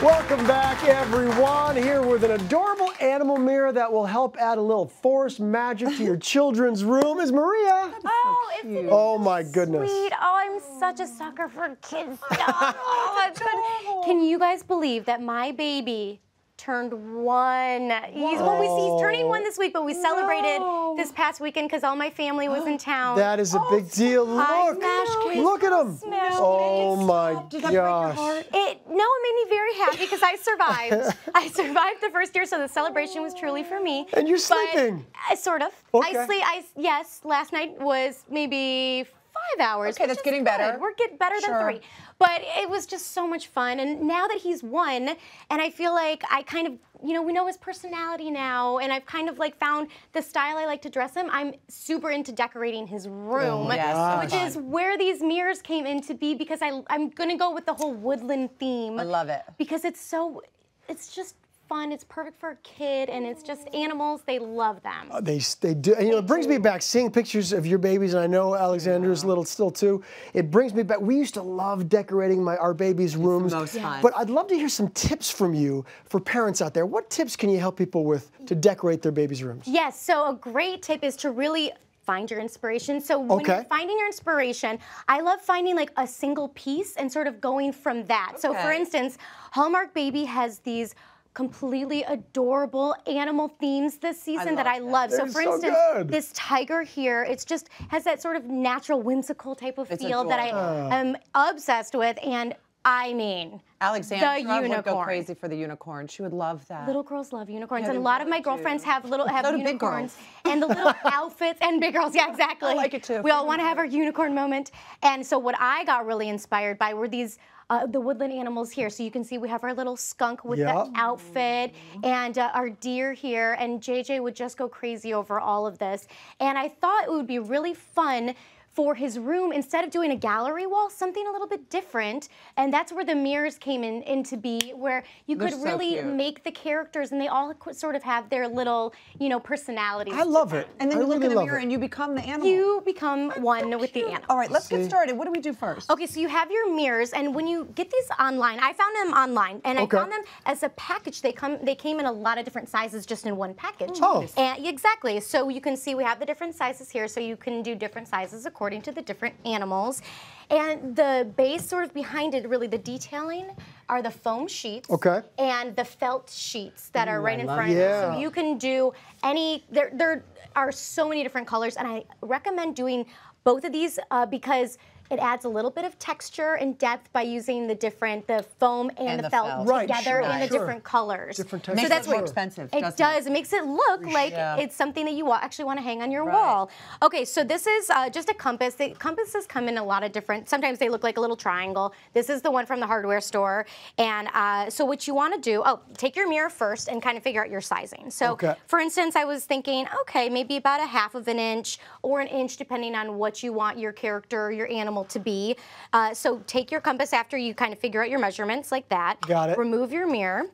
Welcome back, everyone. Here with an adorable animal mirror that will help add a little forest magic to your children's room is Maria. Oh, so cute. Oh my goodness. Sweet. Oh, I'm such a sucker for kids stuff. Oh, can you guys believe that my baby turned 1? He's turning 1 this week, but we celebrated this past weekend because all my family was in town. That is a big deal. Look at him. Oh my gosh. Did that break your heart? No, it made me very happy because I survived. I survived the first year, so the celebration was truly for me. And you're sleeping? Sort of. Okay. Yes, last night was maybe 5 hours. Okay, that's getting better. We're getting better than 3. But it was just so much fun. And now that he's 1, and I feel like I kind of, we know his personality now, and I've kind of like found the style I like to dress him. I'm super into decorating his room, which is where these mirrors came in to be, because I'm gonna go with the whole woodland theme. I love it. Because it's just fun. It's perfect for a kid, and it's just animals. They love them. They do. And it brings me back seeing pictures of your babies, and I know Alexander's little still too. It brings me back. We used to love decorating our babies' rooms. It's the most fun. But I'd love to hear some tips from you for parents out there. What tips can you help people with to decorate their babies' rooms? Yes, so a great tip is to really find your inspiration. So when you're finding your inspiration, I love finding like a single piece and sort of going from that. So for instance, Hallmark Baby has these completely adorable animal themes this season that I love. So for instance, this tiger here, it's just has that sort of natural whimsical type of feel that I am obsessed with. And I mean, Alexandra would go crazy for the unicorn. She would love that. Little girls love unicorns, and a lot of my girlfriends have unicorns, and the little outfits, and big girls, yeah, exactly. I like it too. We all want to have our unicorn moment. And so what I got really inspired by were these the woodland animals here. So you can see we have our little skunk with the outfit, and our deer here, and JJ would just go crazy over all of this. And I thought it would be really fun for his room, instead of doing a gallery wall, something a little bit different. And that's where the mirrors came in to be, where you could really make the characters, and they all sort of have their little, personalities. I love it. And then you look in the mirror and you become the animal. You become one with the animal. All right, let's get started. What do we do first? Okay, so you have your mirrors, and when you get these online, I found them online, and I found them as a package. They came in a lot of different sizes just in one package. And exactly. So you can see we have the different sizes here, so you can do different sizes according to the different animals. And the base sort of behind it, really the detailing, are the foam sheets and the felt sheets that are right in front of you. So you can do any, there are so many different colors, and I recommend doing both of these because it adds a little bit of texture and depth by using the foam and the felt together in the different colors. Different textures. So that's more expensive. It does. It makes it look like it's something that you actually want to hang on your wall. Okay, so this is just a compass. The compasses come in a lot of different. Sometimes they look like a little triangle. This is the one from the hardware store. And so what you want to do? Take your mirror first and kind of figure out your sizing. So for instance, I was thinking, okay, maybe about a 1/2 inch or an inch, depending on what you want your character, your animal to be. So take your compass after you kind of figure out your measurements like that. Got it. Remove your mirror.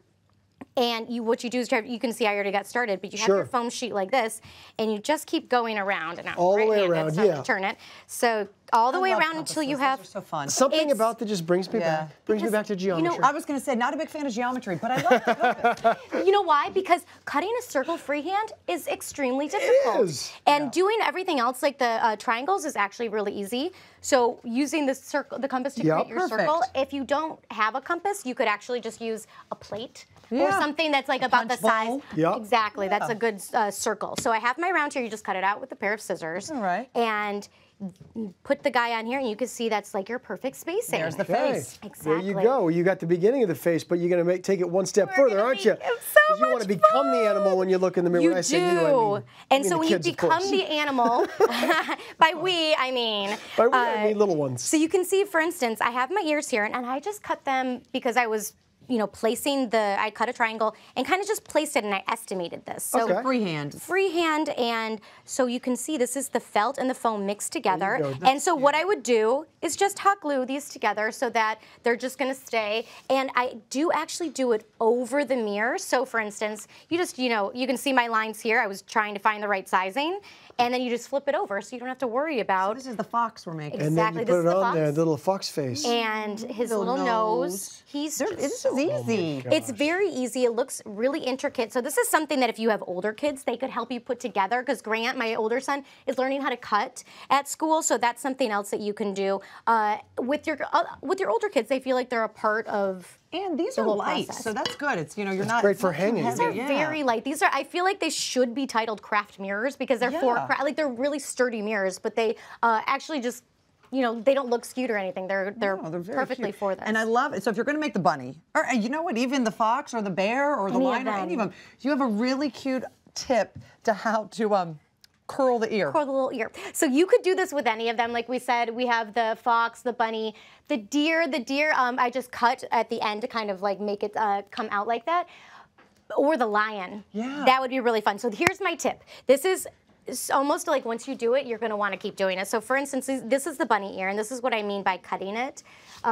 And what you do is you can see I already got started, but you have your foam sheet like this, and you just keep going around and out. All the way around, turn it. So all the way around until you have. So fun. Something about that just brings me back. Brings me back to geometry. I was going to say, not a big fan of geometry, but I love the compass. You know why? Because cutting a circle freehand is extremely difficult. It is. And doing everything else, like the triangles, is actually really easy. So using the compass to create your circle. If you don't have a compass, you could actually just use a plate. Or something that's like about the size. Exactly, that's a good circle. So I have my round here. You just cut it out with a pair of scissors. All right. And put the guy on here, and you can see that's like your perfect spacing. There's the face. Exactly. There you go. You got the beginning of the face, but you're going to take it one step further, aren't you? So you want to become the animal when you look in the mirror. You when I say you, I mean, and so when you become the animal, by we, I mean. By we, I mean little ones. So you can see, for instance, I have my ears here, and I just cut them because I was placing I cut a triangle and kind of just placed it, and I estimated this. So freehand. Freehand, and so you can see this is the felt and the foam mixed together. And so what I would do is just hot glue these together so that they're just going to stay. And I do actually do it over the mirror. So for instance, you just, you can see my lines here. I was trying to find the right sizing. and then you just flip it over, so you don't have to worry about. So this is the fox we're making. And Exactly. then you put it on there, fox. the little fox face. And his little nose. This is easy. It's very easy. It looks really intricate. So this is something that if you have older kids, they could help you put together, because Grant, my older son, is learning how to cut at school. So that's something else that you can do. With your older kids, they feel like they're a part of. And these are light, so that's good. It's, you're not great for hanging. These are very light. These are, I feel like they should be titled craft mirrors, because they're like they're really sturdy mirrors, but they actually just, they don't look skewed or anything. They're perfectly for this. And I love it. So if you're going to make the bunny, or you know what, even the fox or the bear or the lion or any of them, you have a really cute tip to how to curl the ear. Curl the little ear. So you could do this with any of them. Like we said, we have the fox, the bunny, the deer. I just cut at the end to kind of like make it come out like that. Or the lion. Yeah. That would be really fun. So here's my tip. This is almost like once you do it, you're going to want to keep doing it. So for instance, this is the bunny ear, and this is what I mean by cutting it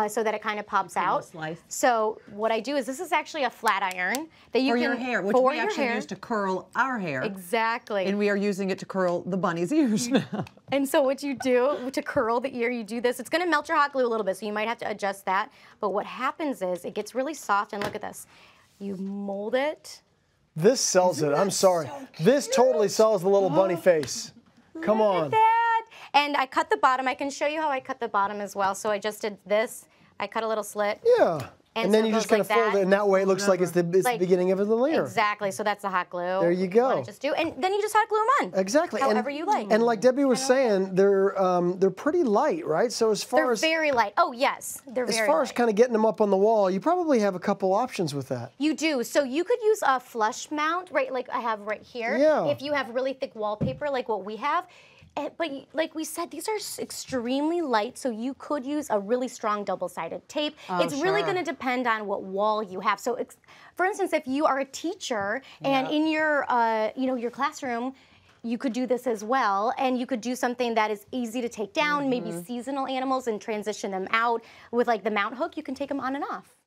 so that it kind of pops out. So what I do is, this is actually a flat iron that you for can your hair, which we actually use to curl our hair. Exactly. And we are using it to curl the bunny's ears now. And so what you do to curl the ear, you do this. It's going to melt your hot glue a little bit, so you might have to adjust that. But what happens is it gets really soft, and look at this. You mold it. This sells it. I'm sorry. This totally sells the little bunny face. Come on. Look at that. And I cut the bottom. I can show you how I cut the bottom as well. So I just did this. I cut a little slit. Yeah. And then so you just kind of fold it, and that way it looks like it's the beginning of the layer. Exactly. So that's the hot glue. There you go. Just do, and then you just hot glue them on. Exactly. However you like. And like Debbie was saying, they're pretty light, right? So as far as very light. Oh yes, they're very light. As far as kind of getting them up on the wall, you probably have a couple options with that. You do. So you could use a flush mount, right? Like I have right here. Yeah. If you have really thick wallpaper, like what we have. But like we said, these are extremely light, so you could use a really strong double-sided tape. It's really going to depend on what wall you have. So, for instance, if you are a teacher and in your, your classroom, you could do this as well, and you could do something that is easy to take down, maybe seasonal animals, and transition them out with like the mount hook. You can take them on and off.